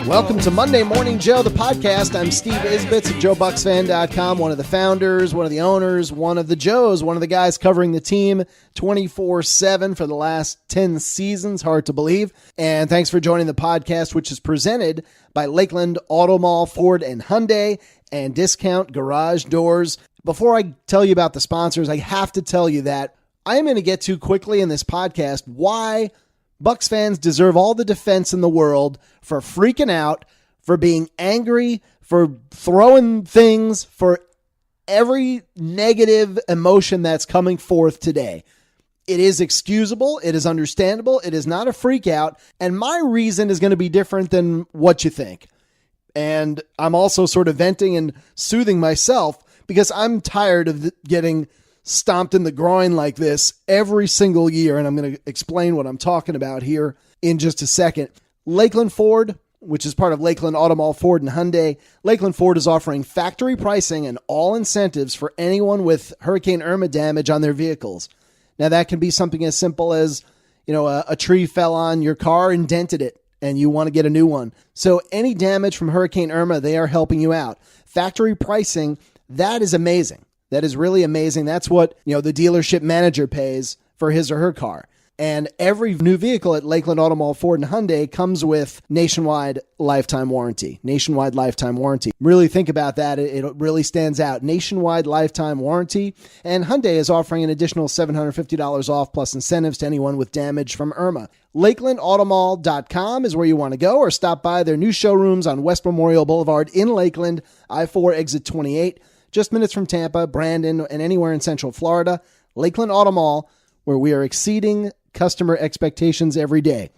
Welcome to Monday Morning Joe, the podcast. I'm Steve Isbitz of JoeBucksFan.com, one of the founders, one of the owners, one of the Joes, one of the guys covering the team 24/7 for the last 10 seasons. Hard to believe. And thanks for joining the podcast, which is presented by Lakeland Auto Mall, Ford and Hyundai, and Discount Garage Doors. Before I tell you about the sponsors, I have to tell you that I am going to get to quickly in this podcast why Bucks fans deserve all the defense in the world for freaking out, for being angry, for throwing things, for every negative emotion that's coming forth today. It is excusable. It is understandable. It is not a freak out. And my reason is going to be different than what you think. And I'm also sort of venting and soothing myself because I'm tired of getting stomped in the groin like this every single year. And I'm going to explain what I'm talking about here in just a second. Lakeland Ford, which is part of Lakeland Auto Mall, Ford and Hyundai. Lakeland Ford is offering factory pricing and all incentives for anyone with Hurricane Irma damage on their vehicles. Now that can be something as simple as, a tree fell on your car and dented it and you want to get a new one. So any damage from Hurricane Irma, they are helping you out. Factory pricing, that is amazing. That is really amazing. That's what, the dealership manager pays for his or her car. And every new vehicle at Lakeland Auto Mall, Ford and Hyundai comes with nationwide lifetime warranty. Nationwide lifetime warranty. Really think about that. It really stands out. Nationwide lifetime warranty. And Hyundai is offering an additional $750 off plus incentives to anyone with damage from Irma. LakelandAutomall.com is where you want to go, or stop by their new showrooms on West Memorial Boulevard in Lakeland, I-4 exit 28. Just minutes from Tampa, Brandon, and anywhere in Central Florida. Lakeland Auto Mall, where we are exceeding customer expectations every day.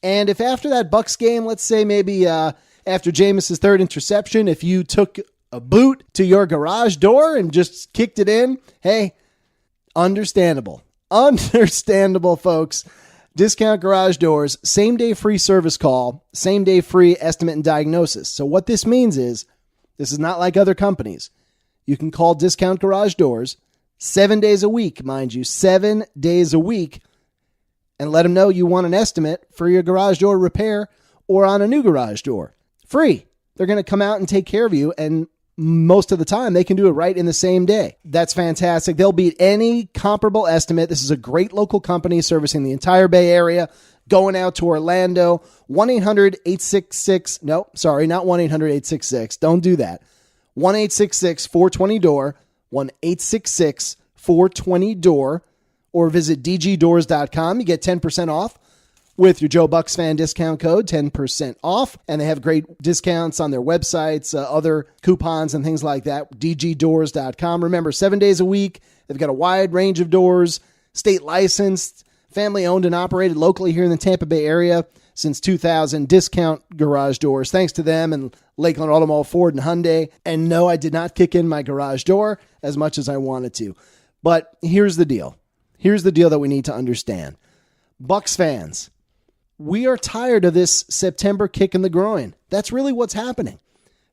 And if after that Bucks game, let's say maybe after Jameis's third interception, if you took a boot to your garage door and just kicked it in, hey, understandable. Understandable, folks. Discount Garage Doors, same-day free service call, same-day free estimate and diagnosis. So what this means is, this is not like other companies. You can call Discount Garage Doors 7 days a week, mind you, 7 days a week, and let them know you want an estimate for your garage door repair or on a new garage door. Free. They're going to come out and take care of you, and most of the time they can do it right in the same day. That's fantastic. They'll beat any comparable estimate. This is a great local company servicing the entire Bay Area, going out to Orlando. 1-800-866, no, sorry, not 1-800-866. Don't do that. 1-866-420-DOOR, 1-866-420-DOOR, or visit dgdoors.com. You get 10% off with your Joe Bucks fan discount code, 10% off. And they have great discounts on their websites, other coupons and things like that, dgdoors.com. Remember, 7 days a week. They've got a wide range of doors, state licensed, family owned and operated locally here in the Tampa Bay area since 2000. Discount Garage Doors. Thanks to them and Lakeland Auto Mall, Ford and Hyundai. And no, I did not kick in my garage door as much as I wanted to. But here's the deal. Here's the deal that we need to understand. Bucks fans, we are tired of this September kick in the groin. That's really what's happening.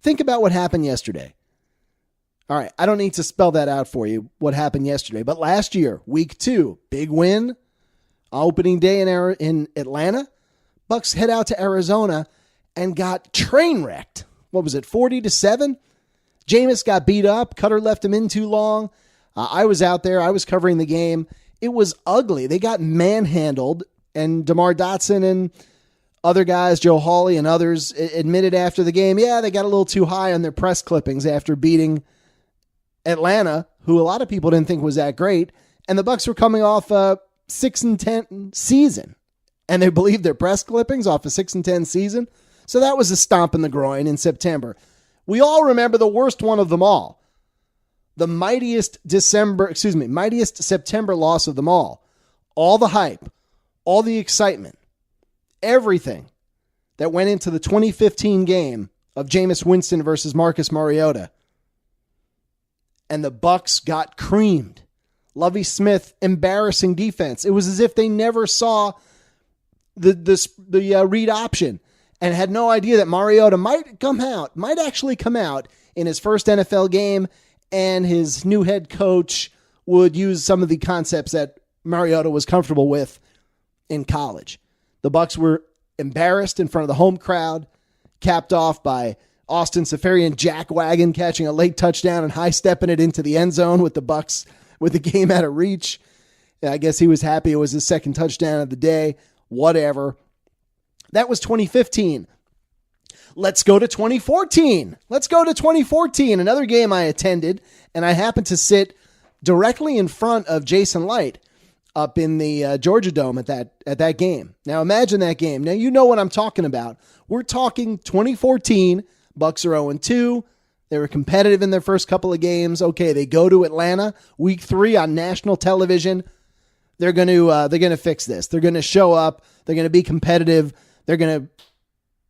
Think about what happened yesterday. All right, I don't need to spell that out for you, what happened yesterday. But last year, week 2, big win, opening day in Atlanta. Bucks head out to Arizona and got train wrecked. What was it, 40-7? Jameis got beat up. Cutter left him in too long. I was out there. I was covering the game. It was ugly. They got manhandled, and DeMar Dotson and other guys, Joe Hawley and others, admitted after the game, yeah, they got a little too high on their press clippings after beating Atlanta, who a lot of people didn't think was that great. And the Bucks were coming off a 6-10 season, and they believed their press clippings off a 6-10 season. So that was a stomp in the groin in September. We all remember the worst one of them all. The mightiest September loss of them all. All the hype, all the excitement, everything that went into the 2015 game of Jameis Winston versus Marcus Mariota. And the Bucks got creamed. Lovie Smith, embarrassing defense. It was as if they never saw the read option and had no idea that Mariota might actually come out in his first NFL game, and his new head coach would use some of the concepts that Mariota was comfortable with in college. The Bucs were embarrassed in front of the home crowd, capped off by Austin Seferian jackwagon catching a late touchdown and high-stepping it into the end zone with the Bucs with the game out of reach. I guess he was happy it was his second touchdown of the day. Whatever. That was 2015. Let's go to 2014. Another game I attended, and I happened to sit directly in front of Jason Light up in the Georgia Dome at that game. Now imagine that game. Now you know what I'm talking about. We're talking 2014. Bucs are 0-2. They were competitive in their first couple of games. Okay, they go to Atlanta, week 3 on national television. They're going to fix this. They're going to show up. They're going to be competitive. They're going to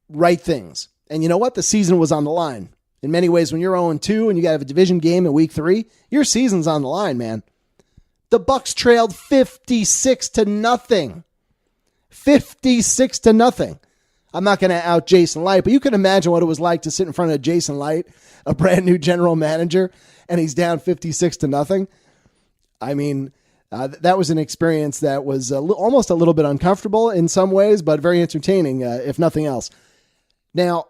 right things. And you know what? The season was on the line. In many ways, when you're 0-2 and you got to have a division game in week 3, your season's on the line, man. The Bucs trailed 56-0. 56-0. I'm not going to out Jason Light, but you can imagine what it was like to sit in front of Jason Light, a brand new general manager, and he's down 56-0. I mean, that was an experience that was almost a little bit uncomfortable in some ways, but very entertaining, if nothing else. Now,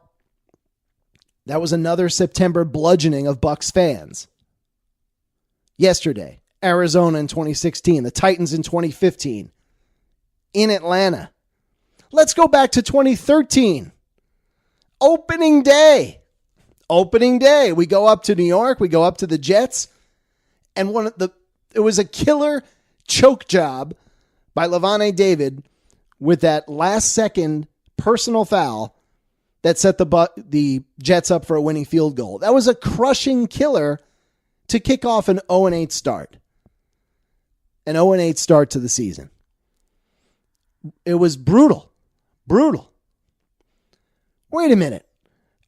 that was another September bludgeoning of Bucs fans. Yesterday, Arizona in 2016, the Titans in 2015, in Atlanta. Let's go back to 2013. Opening day. We go up to New York. We go up to the Jets. And it was a killer choke job by Levante David with that last second personal foul that set the Jets up for a winning field goal. That was a crushing killer to kick off an 0-8 start. An 0-8 start to the season. It was brutal. Wait a minute.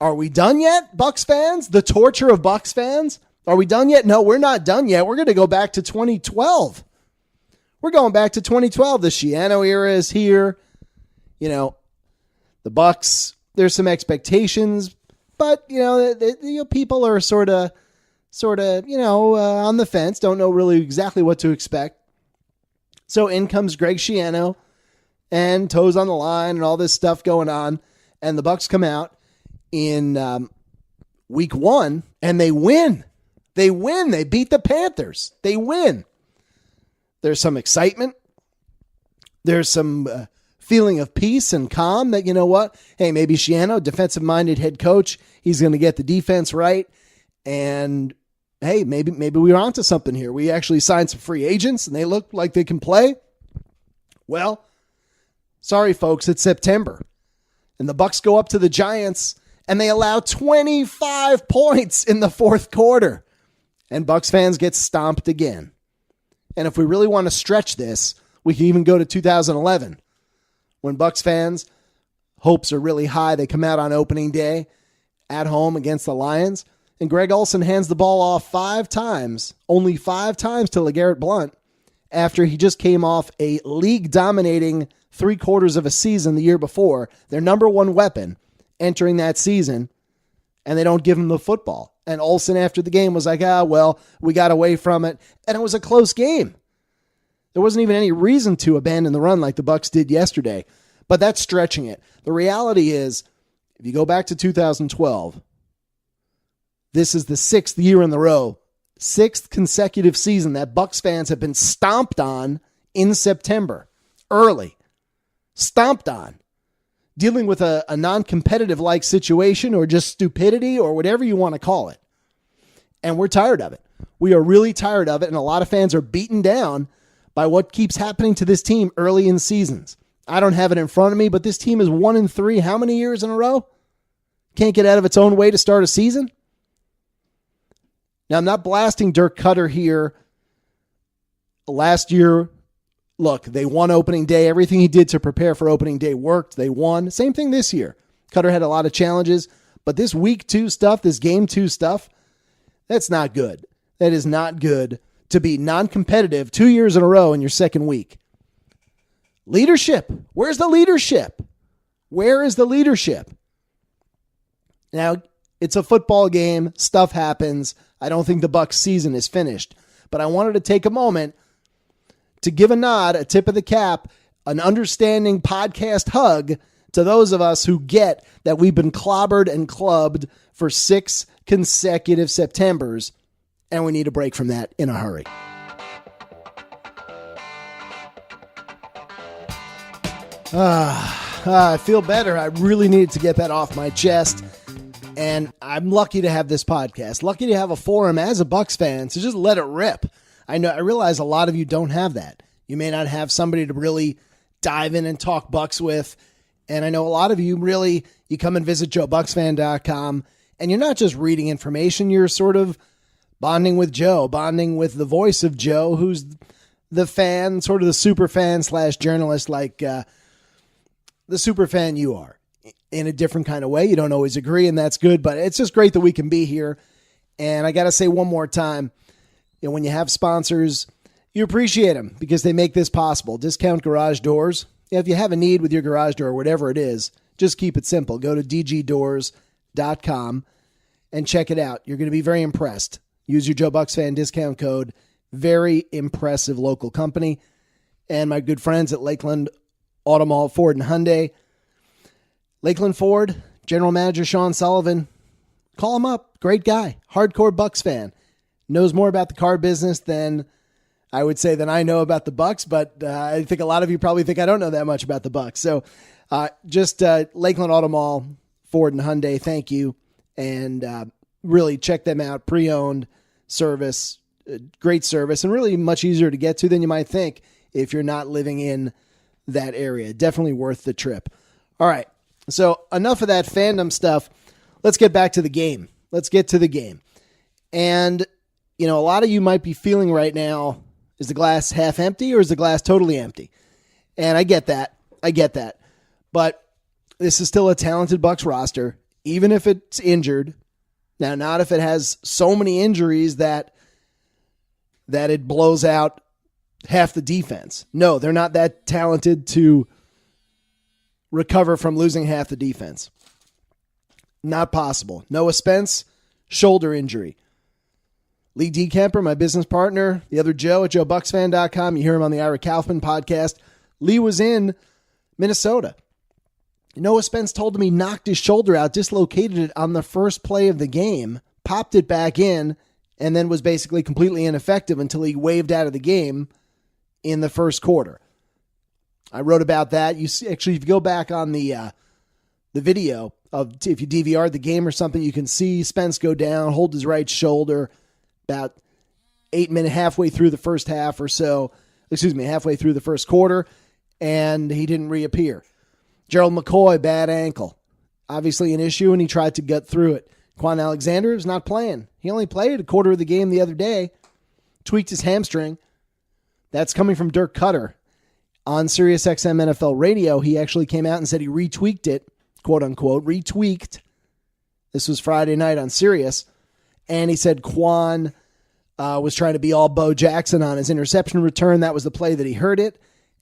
Are we done yet, Bucs fans? The torture of Bucs fans? Are we done yet? No, we're not done yet. We're going to go back to 2012. We're going back to 2012. The Schiano era is here. You know, the Bucs, there's some expectations, but, people are sort of, on the fence, don't know really exactly what to expect. So in comes Greg Schiano and toes on the line and all this stuff going on. And the Bucs come out in week 1 and they win. They beat the Panthers. They win. There's some excitement. There's some feeling of peace and calm that, you know what? Hey, maybe Schiano, defensive-minded head coach, he's going to get the defense right. And, hey, maybe we were onto something here. We actually signed some free agents, and they look like they can play. Well, sorry, folks, it's September. And the Bucs go up to the Giants, and they allow 25 points in the fourth quarter. And Bucs fans get stomped again. And if we really want to stretch this, we can even go to 2011. When Bucs fans' hopes are really high, they come out on opening day at home against the Lions, and Greg Olsen hands the ball off 5 times, only 5 times to LeGarrette Blount, after he just came off a league-dominating 3/4 of a season the year before, their number one weapon entering that season, and they don't give him the football. And Olsen, after the game, was like, we got away from it, and it was a close game. There wasn't even any reason to abandon the run like the Bucs did yesterday, but that's stretching it. The reality is, if you go back to 2012, this is the 6th year in a row, 6th consecutive season that Bucs fans have been stomped on in September, early, stomped on, dealing with a non-competitive like situation or just stupidity or whatever you want to call it. And we're tired of it. We are really tired of it, and a lot of fans are beaten down by what keeps happening to this team early in seasons. I don't have it in front of me, but this team is 1-3 how many years in a row? Can't get out of its own way to start a season? Now, I'm not blasting Dirk Cutter here. Last year, look, they won opening day. Everything he did to prepare for opening day worked. They won. Same thing this year. Cutter had a lot of challenges, but this week 2 stuff, this game 2 stuff, that's not good. That is not good to be non-competitive 2 years in a row in your second week. Leadership. Where's the leadership? Where is the leadership? Now, it's a football game. Stuff happens. I don't think the Bucs season is finished, but I wanted to take a moment to give a nod, a tip of the cap, an understanding podcast hug to those of us who get that we've been clobbered and clubbed for 6 consecutive Septembers, and we need a break from that in a hurry. I feel better. I really needed to get that off my chest. And I'm lucky to have this podcast, lucky to have a forum as a Bucks fan to just let it rip. I realize a lot of you don't have that. You may not have somebody to really dive in and talk Bucks with. And I know a lot of you you come and visit JoeBucksFan.com, and you're not just reading information, you're sort of bonding with Joe, bonding with the voice of Joe, who's the fan, sort of the super fan / journalist, like the super fan you are, in a different kind of way. You don't always agree, and that's good, but it's just great that we can be here. And I got to say one more time, when you have sponsors, you appreciate them because they make this possible. Discount Garage Doors. If you have a need with your garage door, whatever it is, just keep it simple. Go to dgdoors.com and check it out. You're going to be very impressed. Use your Joe Bucks fan discount code. Very impressive local company. And my good friends at Lakeland Automall Ford and Hyundai. Lakeland Ford, General Manager Sean Sullivan. Call him up. Great guy. Hardcore Bucks fan. Knows more about the car business than I would say than I know about the Bucks, but I think a lot of you probably think I don't know that much about the Bucks. So just Lakeland Automall Ford and Hyundai, thank you. And really check them out. Pre-owned service, great service, and really much easier to get to than you might think if you're not living in that area. Definitely worth the trip. All right. So enough of that fandom stuff. Let's get back to the game. Let's get to the game. And, a lot of you might be feeling right now, is the glass half empty or is the glass totally empty? And I get that. But this is still a talented Bucks roster, even if it's injured. Now, not if it has so many injuries that it blows out half the defense. No, they're not that talented to recover from losing half the defense. Not possible. Noah Spence, shoulder injury. Lee DeKemper, my business partner, the other Joe at JoeBucksFan.com. You hear him on the Ira Kaufman podcast. Lee was in Minnesota. Noah Spence told him he knocked his shoulder out, dislocated it on the first play of the game, popped it back in, and then was basically completely ineffective until he waved out of the game in the first quarter. I wrote about that. You see, actually, if you go back on the video of, if you DVR'd the game or something, you can see Spence go down, hold his right shoulder about 8 minutes, halfway through the first half or so. Halfway through the first quarter, and he didn't reappear. Gerald McCoy, bad ankle. Obviously an issue, and he tried to gut through it. Quan Alexander is not playing. He only played a quarter of the game the other day. Tweaked his hamstring. That's coming from Dirk Cutter. On SiriusXM NFL Radio, he actually came out and said he retweaked it, quote unquote, retweaked. This was Friday night on Sirius. And he said Quan was trying to be all Bo Jackson on his interception return. That was the play that he heard it.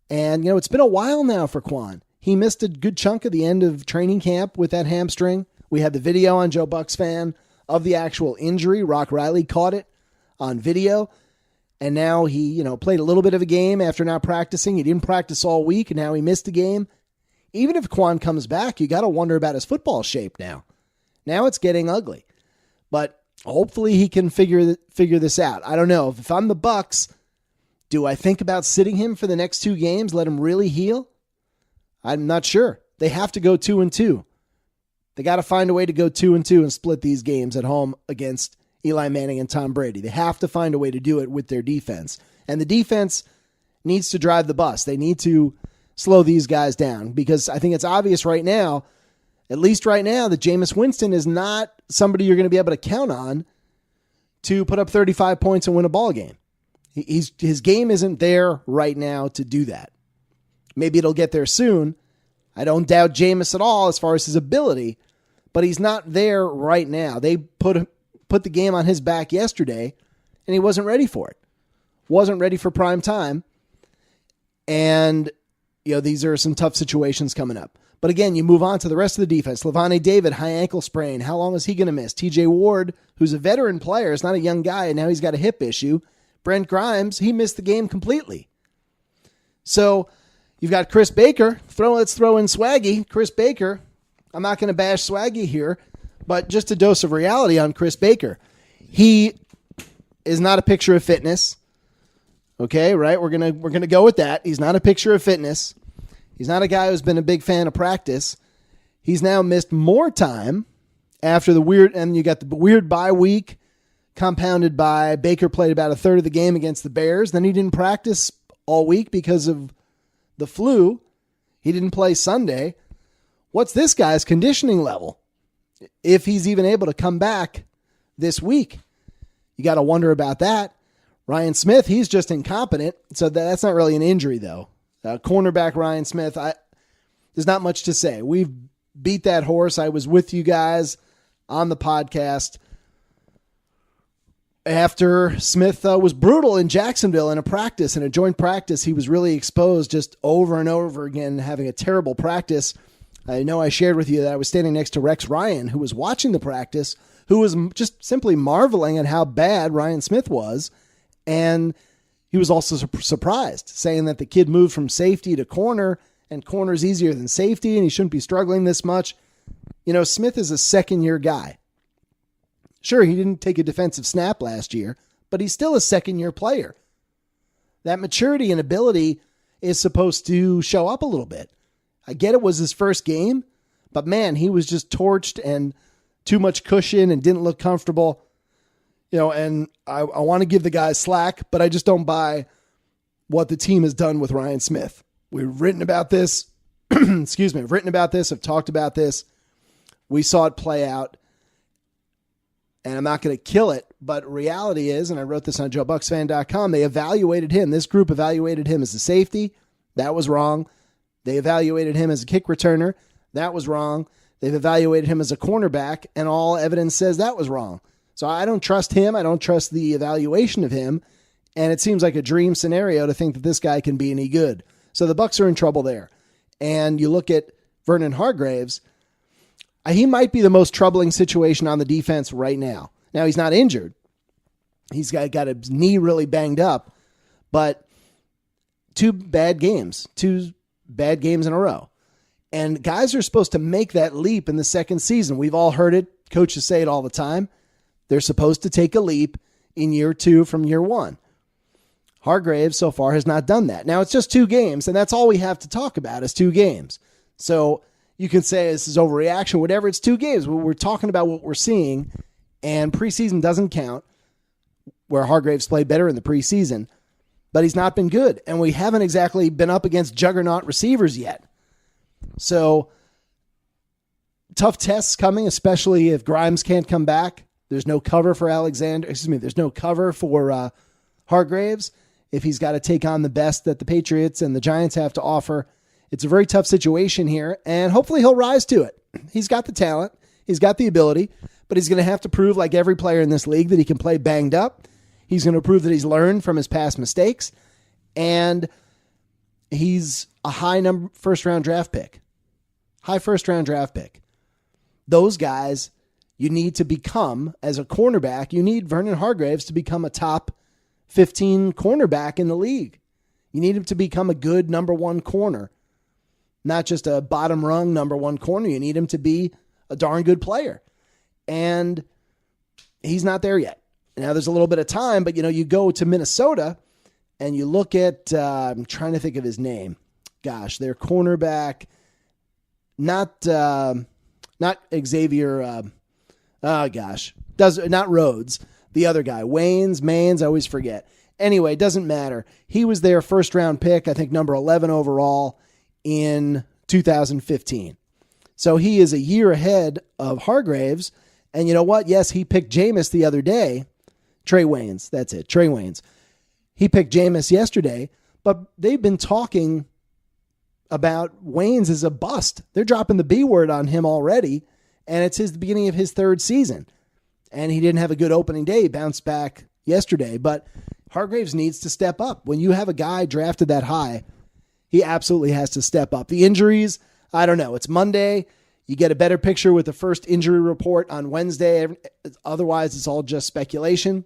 And, it's been a while now for Quan. He missed a good chunk of the end of training camp with that hamstring. We had the video on Joe Bucks Fan of the actual injury. Rock Riley caught it on video. And now he, played a little bit of a game after not practicing. He didn't practice all week, and now he missed a game. Even if Quan comes back, you got to wonder about his football shape now. Now it's getting ugly. But hopefully he can figure this out. I don't know. If I'm the Bucks, do I think about sitting him for the next 2 games, let him really heal? I'm not sure. They have to go 2-2. They got to find a way to go 2-2 and split these games at home against Eli Manning and Tom Brady. They have to find a way to do it with their defense. And the defense needs to drive the bus. They need to slow these guys down because I think it's obvious right now, at least right now, that Jameis Winston is not somebody you're going to be able to count on to put up 35 points and win a ball game. His game isn't there right now to do that. Maybe it'll get there soon. I don't doubt Jameis at all as far as his ability, but he's not there right now. They put the game on his back yesterday, and he wasn't ready for it. Wasn't ready for prime time. And, these are some tough situations coming up. But again, you move on to the rest of the defense. Levante David, high ankle sprain. How long is he going to miss? TJ Ward, who's a veteran player, is not a young guy, and now he's got a hip issue. Brent Grimes, he missed the game completely. So, You've got Chris Baker. Let's throw in Swaggy. Chris Baker. I'm not going to bash Swaggy here, but just a dose of reality on Chris Baker. He is not a picture of fitness. Okay, right? We're gonna go with that. He's not a picture of fitness. He's not a guy who's been a big fan of practice. He's now missed more time after and you got the weird bye week compounded by Baker played about a third of the game against the Bears. Then he didn't practice all week because of the flu. He didn't play Sunday. What's this guy's conditioning level? If he's even able to come back this week, you got to wonder about that. Ryan Smith, he's just incompetent. So that's not really an injury, though. Cornerback Ryan Smith, there's not much to say. We've beat that horse. I was with you guys on the podcast after Smith was brutal in Jacksonville in a joint practice. He was really exposed just over and over again, having a terrible practice. I know I shared with you that I was standing next to Rex Ryan, who was watching the practice, who was just simply marveling at how bad Ryan Smith was. And he was also surprised, saying that the kid moved from safety to corner, and corner's easier than safety, and he shouldn't be struggling this much. You know, Smith is a second-year guy. Sure, he didn't take a defensive snap last year, but he's still a second-year player. That maturity and ability is supposed to show up a little bit. I get it was his first game, but man, he was just torched and too much cushion and didn't look comfortable. You know, and I want to give the guy slack, but I just don't buy what the team has done with Ryan Smith. We've written about this. Excuse me. I've written about this. I've talked about this. We saw it play out, and I'm not going to kill it, but reality is, and I wrote this on JoeBucksFan.com, they evaluated him. This group evaluated him as a safety. That was wrong. They evaluated him as a kick returner. That was wrong. They've evaluated him as a cornerback, and all evidence says that was wrong. So I don't trust him. I don't trust the evaluation of him. And it seems like a dream scenario to think that this guy can be any good. So the Bucs are in trouble there. And you look at Vernon Hargreaves, he might be the most troubling situation on the defense right now. Now, he's not injured. He's got his knee really banged up. But two bad games in a row. And guys are supposed to make that leap in the second season. We've all heard it. Coaches say it all the time. They're supposed to take a leap in year 2 from year 1. Hargreaves so far has not done that. Now, it's just 2 games, and that's all we have to talk about is 2 games. So you can say this is overreaction, whatever. It's 2 games. We're talking about what we're seeing, and preseason doesn't count, where Hargreaves played better in the preseason, but he's not been good, and we haven't exactly been up against juggernaut receivers yet. So tough tests coming, especially if Grimes can't come back. There's no cover for There's no cover for Hargreaves if he's got to take on the best that the Patriots and the Giants have to offer. It's a very tough situation here, and hopefully he'll rise to it. He's got the talent. He's got the ability, but he's going to have to prove, like every player in this league, that he can play banged up. He's going to prove that he's learned from his past mistakes, and he's a high first-round draft pick. High first-round draft pick. Those guys you need to become, as a cornerback, you need Vernon Hargreaves to become a top 15 cornerback in the league. You need him to become a good number 1 corner, not just a bottom rung number 1 corner. You need him to be a darn good player. And he's not there yet. Now there's a little bit of time, but you go to Minnesota and you look at, I'm trying to think of his name. Gosh, their cornerback, not Xavier, not Rhodes, the other guy, Maines, I always forget. Anyway, it doesn't matter. He was their first round pick, I think number 11 overall in 2015. So he is a year ahead of Hargreaves. And you know what? Yes, he picked Jameis the other day. Trey Waynes, that's it, Trey Waynes. He picked Jameis yesterday, but they've been talking about Waynes as a bust. They're dropping the B word on him already. And it's the beginning of his 3rd season. And he didn't have a good opening day. He bounced back yesterday. But Hargreaves needs to step up. When you have a guy drafted that high, he absolutely has to step up. The injuries, I don't know. It's Monday. You get a better picture with the first injury report on Wednesday. Otherwise, it's all just speculation.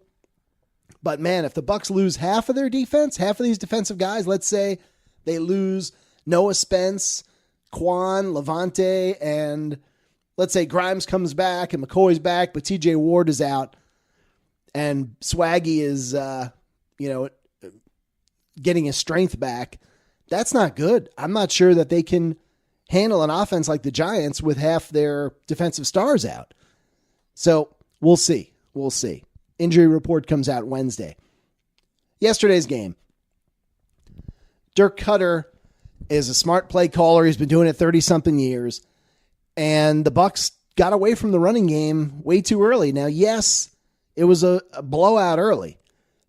But man, if the Bucs lose half of their defense, half of these defensive guys, let's say they lose Noah Spence, Quan, Levante, and let's say Grimes comes back and McCoy's back, but TJ Ward is out and Swaggy is, getting his strength back. That's not good. I'm not sure that they can handle an offense like the Giants with half their defensive stars out. So we'll see. We'll see. Injury report comes out Wednesday. Yesterday's game. Dirk Cutter is a smart play caller. He's been doing it 30-something years. And the Bucs got away from the running game way too early. Now, yes, it was a blowout early,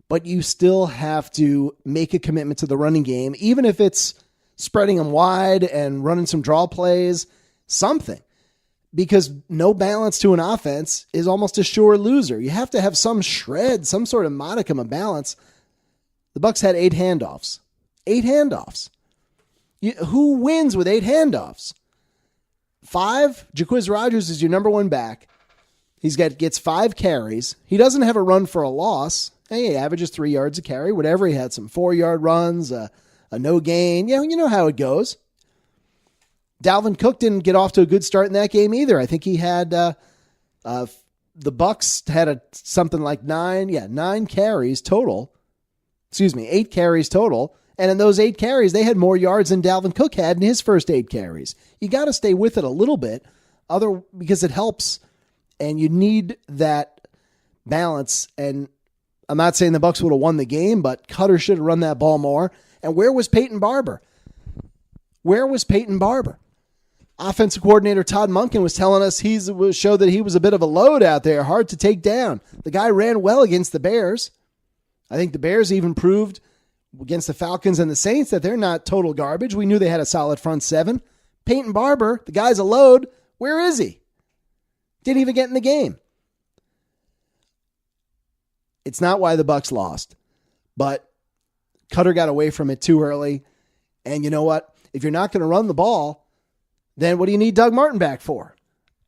but you still have to make a commitment to the running game, even if it's spreading them wide and running some draw plays, something. Because no balance to an offense is almost a sure loser. You have to have some shred, some sort of modicum of balance. The Bucs had 8 handoffs. 8 handoffs. Who wins with 8 handoffs? 5, Jacquizz Rodgers is your number one back. Gets 5 carries. He doesn't have a run for a loss. He averages 3 yards a carry, whatever. He had some 4-yard runs, a no gain. You know how it goes. Dalvin Cook didn't get off to a good start in that game either. I think he had the Bucs had something like 9 carries total. 8 carries total. And in those 8 carries, they had more yards than Dalvin Cook had in his first 8 carries. You got to stay with it a little bit, because it helps, and you need that balance. And I'm not saying the Bucs would have won the game, but Cutter should have run that ball more. And where was Peyton Barber? Offensive coordinator Todd Monken was telling us showed that he was a bit of a load out there, hard to take down. The guy ran well against the Bears. I think the Bears even proved against the Falcons and the Saints that they're not total garbage. We knew they had a solid front 7. Peyton Barber, the guy's a load. Where is he? Didn't even get in the game. It's not why the Bucs lost, but Cutter got away from it too early. And you know what? If you're not going to run the ball, then what do you need Doug Martin back for?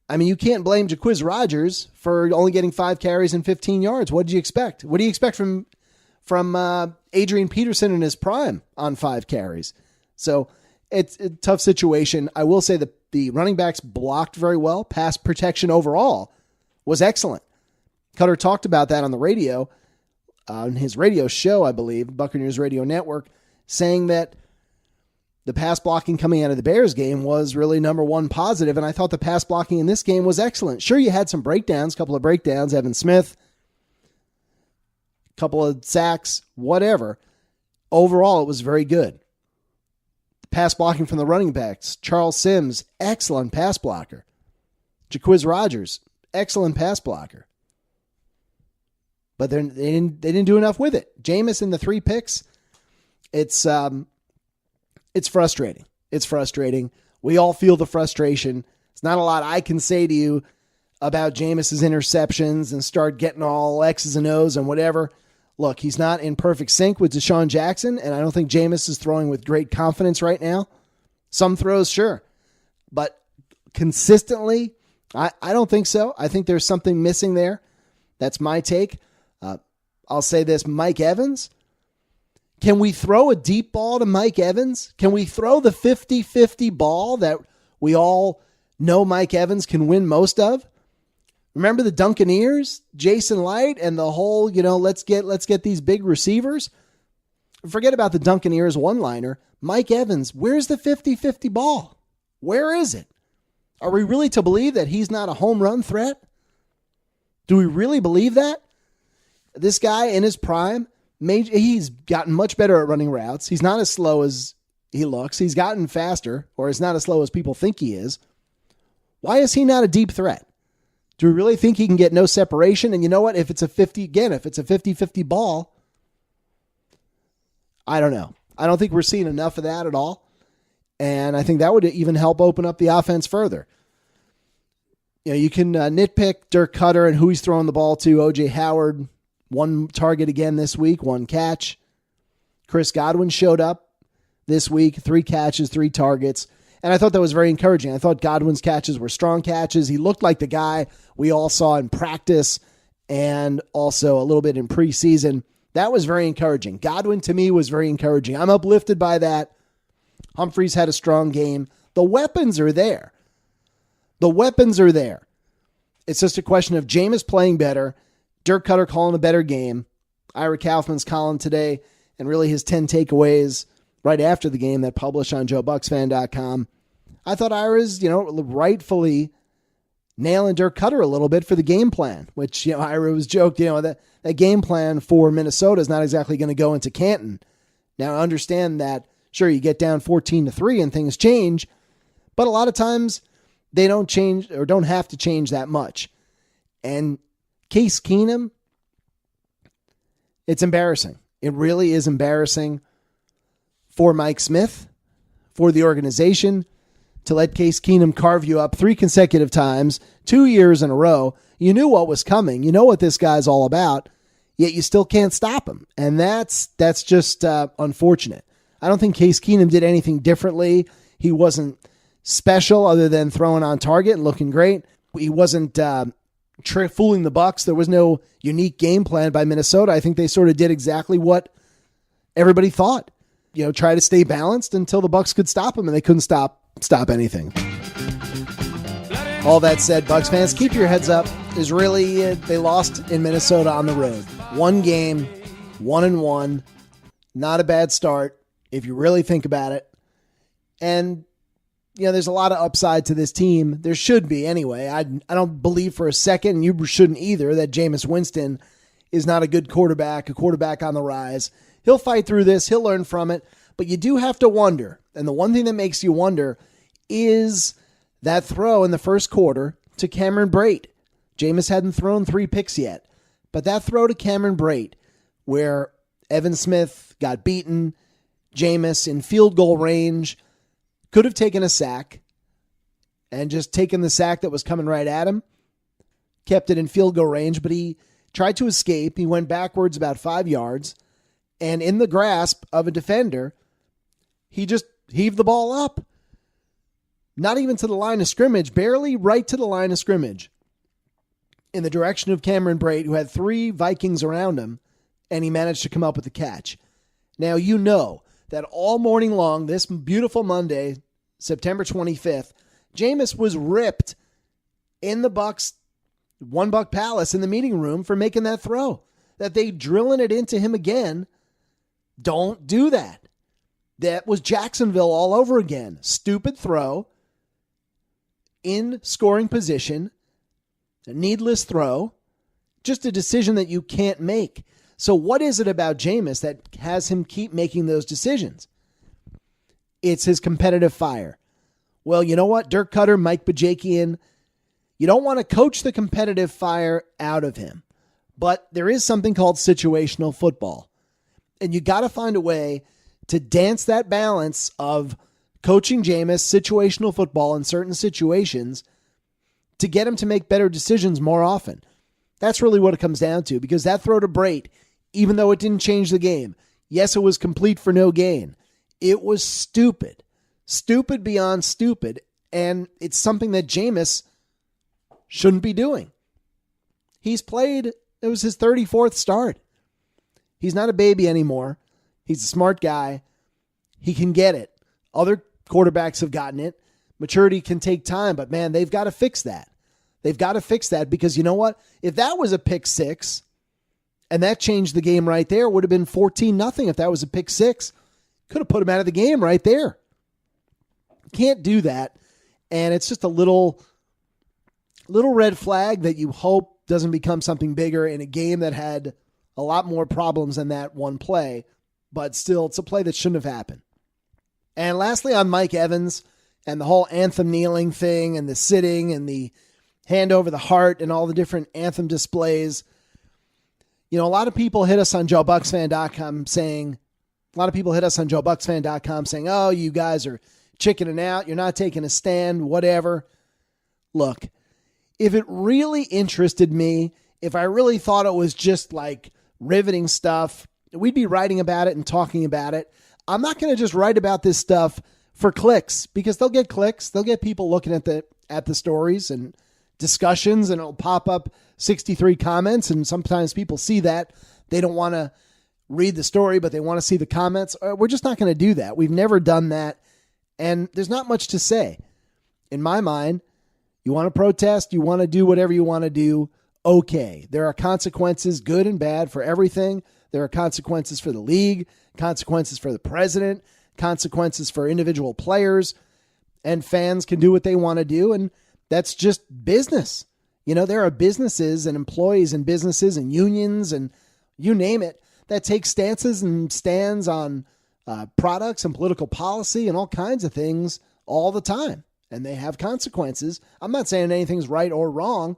I mean, you can't blame Jacquizz Rodgers for only getting 5 carries and 15 yards. What did you expect? What do you expect from Adrian Peterson in his prime on 5 carries? So it's a tough situation. I will say that the running backs blocked very well. Pass protection overall was excellent. Cutter talked about that on the radio, on his radio show, I believe, Buccaneers Radio Network, saying that the pass blocking coming out of the Bears game was really number one positive, and I thought the pass blocking in this game was excellent. Sure, you had some breakdowns, couple of breakdowns, Evan Smith, couple of sacks, whatever. Overall, it was very good. The pass blocking from the running backs, Charles Sims, excellent pass blocker. Jacquizz Rodgers, excellent pass blocker. But they didn't do enough with it. Jameis in the 3 picks, it's frustrating. It's frustrating. We all feel the frustration. It's not a lot I can say to you about Jameis's interceptions and start getting all X's and O's and whatever. Look, he's not in perfect sync with Deshaun Jackson, and I don't think Jameis is throwing with great confidence right now. Some throws, sure. But consistently, I don't think so. I think there's something missing there. That's my take. I'll say this, Mike Evans. Can we throw a deep ball to Mike Evans? Can we throw the 50-50 ball that we all know Mike Evans can win most of? Remember the Duncaneers, Jason Light, and the whole, let's get these big receivers? Forget about the Duncaneers one-liner. Mike Evans, where's the 50-50 ball? Where is it? Are we really to believe that he's not a home run threat? Do we really believe that? This guy in his prime, he's gotten much better at running routes. He's not as slow as he looks. He's gotten faster, or is not as slow as people think he is. Why is he not a deep threat? Do we really think he can get no separation? And you know what? If it's a 50-50 ball, I don't know. I don't think we're seeing enough of that at all. And I think that would even help open up the offense further. You can nitpick Dirk Cutter and who he's throwing the ball to. O.J. Howard, 1 target again this week, 1 catch. Chris Godwin showed up this week, 3 catches, 3 targets. And I thought that was very encouraging. I thought Godwin's catches were strong catches. He looked like the guy we all saw in practice and also a little bit in preseason. That was very encouraging. Godwin, to me, was very encouraging. I'm uplifted by that. Humphreys had a strong game. The weapons are there. The weapons are there. It's just a question of Jameis playing better, Dirk Cutter calling a better game, Ira Kaufman's column today, and really his 10 takeaways right after the game that published on JoeBucksFan.com. I thought Ira's, rightfully nailing Dirk Cutter a little bit for the game plan, which, Ira was joked, that game plan for Minnesota is not exactly going to go into Canton. Now, I understand that, sure, you get down 14-3 and things change, but a lot of times they don't change or don't have to change that much. And Case Keenum, it's embarrassing. It really is embarrassing for Mike Smith, for the organization, to let Case Keenum carve you up 3 consecutive times, 2 years in a row. You knew what was coming. You know what this guy's all about, yet you still can't stop him. And that's just unfortunate. I don't think Case Keenum did anything differently. He wasn't special other than throwing on target and looking great. He wasn't fooling the Bucs. There was no unique game plan by Minnesota. I think they sort of did exactly what everybody thought. Try to stay balanced until the Bucs could stop him, and they couldn't stop anything. All that said, Bucs fans, keep your heads up. They lost in Minnesota on the road. 1 game, 1-1. Not a bad start if you really think about it. And there's a lot of upside to this team. There should be anyway. I don't believe for a second, and you shouldn't either, that Jameis Winston is not a good quarterback, a quarterback on the rise. He'll fight through this. He'll learn from it. But you do have to wonder, and the one thing that makes you wonder is that throw in the first quarter to Cameron Brate. Jameis hadn't thrown 3 picks yet, but that throw to Cameron Brate where Evan Smith got beaten, Jameis in field goal range, could have taken a sack and just taken the sack that was coming right at him, kept it in field goal range, but he tried to escape. He went backwards about 5 yards, and in the grasp of a defender, he just heaved the ball up. Not even to the line of scrimmage, barely right to the line of scrimmage, in the direction of Cameron Brate, who had 3 Vikings around him, and he managed to come up with the catch. Now, you know that all morning long, this beautiful Monday, September 25th, Jameis was ripped in the Bucs One Buck Palace in the meeting room for making that throw. That they drilling it into him again. Don't do that. That was Jacksonville all over again. Stupid throw. In scoring position. A needless throw. Just a decision that you can't make. So what is it about Jameis that has him keep making those decisions? It's his competitive fire. Well, you know what? Dirk Cutter, Mike Bajakian, you don't want to coach the competitive fire out of him. But there is something called situational football. And you got to find a way to dance that balance of coaching Jameis situational football in certain situations to get him to make better decisions more often. That's really what it comes down to, because that throw to Brate, even though it didn't change the game, yes, it was complete for no gain. It was stupid. Stupid beyond stupid. And it's something that Jameis shouldn't be doing. He's played, it was his 34th start. He's not a baby anymore. He's a smart guy. He can get it. Other quarterbacks have gotten it. Maturity can take time, but man, they've got to fix that. They've got to fix that, because you know what? If that was a pick six and that changed the game right there, it would have been 14-0 if that was a pick six. Could have put him out of the game right there. Can't do that. And it's just a little red flag that you hope doesn't become something bigger in a game that had a lot more problems than that one play. But still, it's a play that shouldn't have happened. And lastly, on Mike Evans and the whole anthem kneeling thing and the sitting and the hand over the heart and all the different anthem displays. You know, a lot of people hit us on JoeBucksFan.com saying, oh, you guys are chickening out. You're not taking a stand, whatever. Look, if it really interested me, if I really thought it was just like riveting stuff, we'd be writing about it and talking about it. I'm not going to just write about this stuff for clicks, because they'll get clicks. They'll get people looking at the stories and discussions, and it'll pop up 63 comments. And sometimes people see that. They don't want to read the story, but they want to see the comments. We're just not going to do that. We've never done that. And there's not much to say. In my mind, you want to protest, you want to do whatever you want to do, okay. There are consequences, good and bad, for everything. There are consequences for the league, consequences for the president, consequences for individual players, and fans can do what they want to do, and that's just business. There are businesses and employees and businesses and unions and you name it that take stances and stands on products and political policy and all kinds of things all the time, and they have consequences. I'm not saying anything's right or wrong.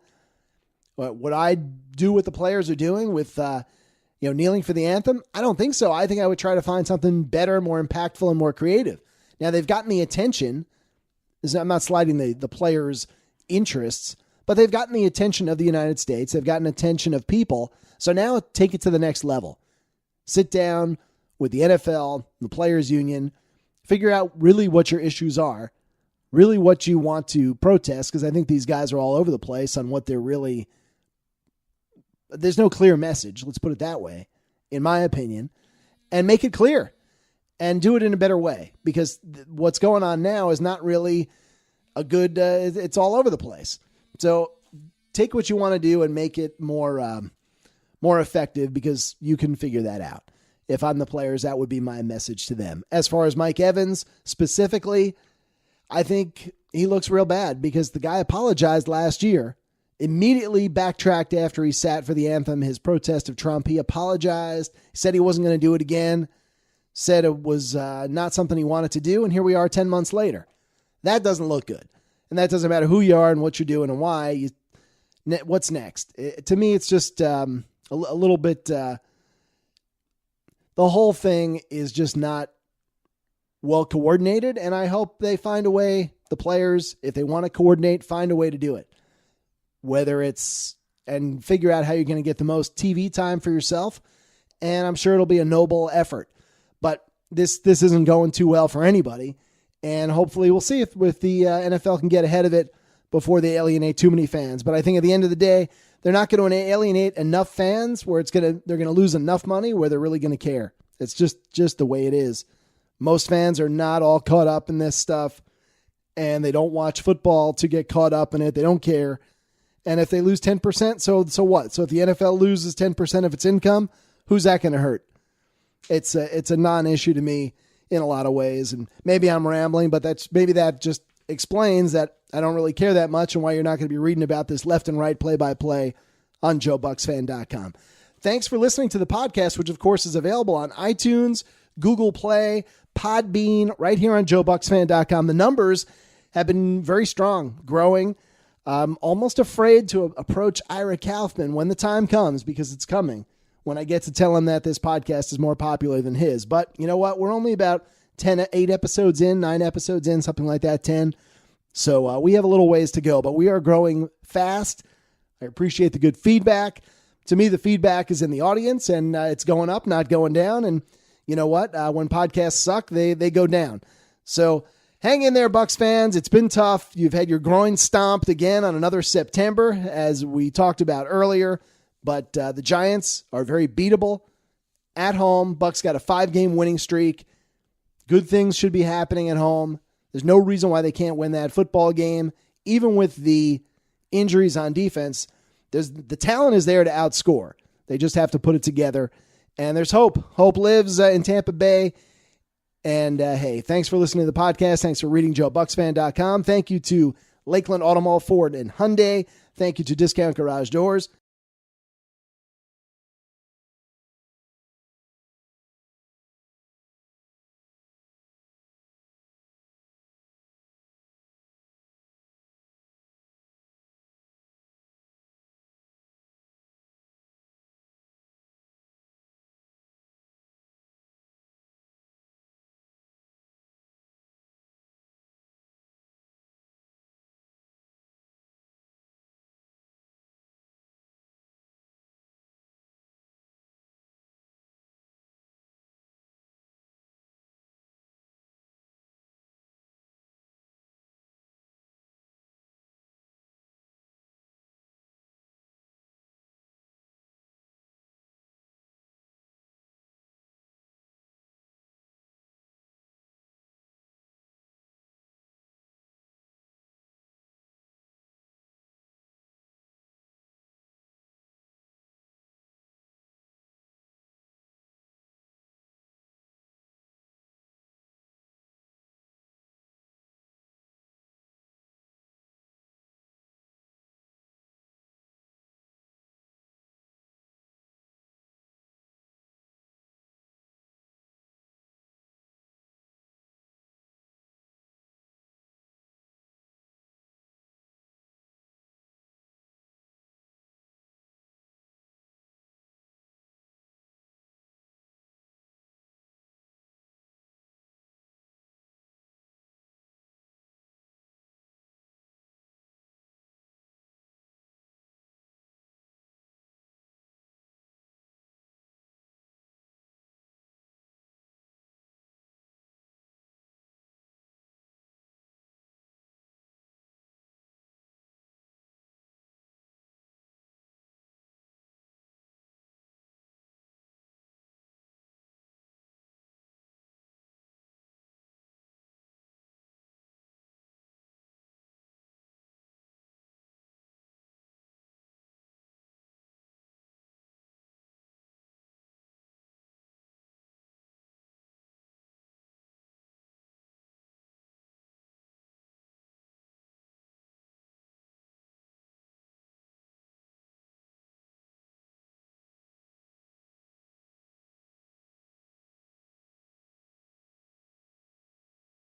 But would I do what the players are doing with kneeling for the anthem? I don't think so. I think I would try to find something better, more impactful, and more creative. Now, they've gotten the attention. I'm not slighting the players' interests, but they've gotten the attention of the United States. They've gotten attention of people. So now take it to the next level. Sit down with the NFL, the Players Union, figure out really what your issues are, really what you want to protest, because I think these guys are all over the place on what they're really... There's no clear message, let's put it that way, in my opinion, and make it clear and do it in a better way, because what's going on now is not really a good, it's all over the place. So take what you want to do and make it more effective, because you can figure that out. If I'm the players, that would be my message to them. As far as Mike Evans specifically, I think he looks real bad because the guy apologized last year, immediately backtracked after he sat for the anthem, his protest of Trump. He apologized, said he wasn't going to do it again, said it was not something he wanted to do, and here we are 10 months later. That doesn't look good. And that doesn't matter who you are and what you're doing and why. What's next? To me, it's just a little bit... the whole thing is just not well coordinated, and I hope they find a way, the players, if they want to coordinate, find a way to do it. Whether it's, and figure out how you're going to get the most TV time for yourself. And I'm sure it'll be a noble effort, but this isn't going too well for anybody. And hopefully we'll see if the NFL can get ahead of it before they alienate too many fans. But I think at the end of the day, they're not going to alienate enough fans where they're going to lose enough money where they're really going to care. It's just the way it is. Most fans are not all caught up in this stuff, and they don't watch football to get caught up in it. They don't care. And if they lose 10%, so what? So if the NFL loses 10% of its income, who's that going to hurt? It's a non-issue to me in a lot of ways. And maybe I'm rambling, but maybe that just explains that I don't really care that much and why you're not going to be reading about this left and right play-by-play on JoeBucksFan.com. Thanks for listening to the podcast, which of course is available on iTunes, Google Play, Podbean, right here on JoeBucksFan.com. The numbers have been very strong, growing. I'm almost afraid to approach Ira Kaufman when the time comes, because it's coming, when I get to tell him that this podcast is more popular than his. But you know what? We're only about 9 episodes in, something like that, 10. So we have a little ways to go, but we are growing fast. I appreciate the good feedback. To me, the feedback is in the audience, and it's going up, not going down. And you know what? When podcasts suck, they go down. So hang in there, Bucs fans. It's been tough. You've had your groin stomped again on another September, as we talked about earlier. But the Giants are very beatable at home. Bucs got a 5-game winning streak. Good things should be happening at home. There's no reason why they can't win that football game. Even with the injuries on defense, the talent is there to outscore. They just have to put it together. And there's hope. Hope lives in Tampa Bay. And hey, thanks for listening to the podcast. Thanks for reading JoeBucksFan.com. Thank you to Lakeland Automall, Ford, and Hyundai. Thank you to Discount Garage Doors.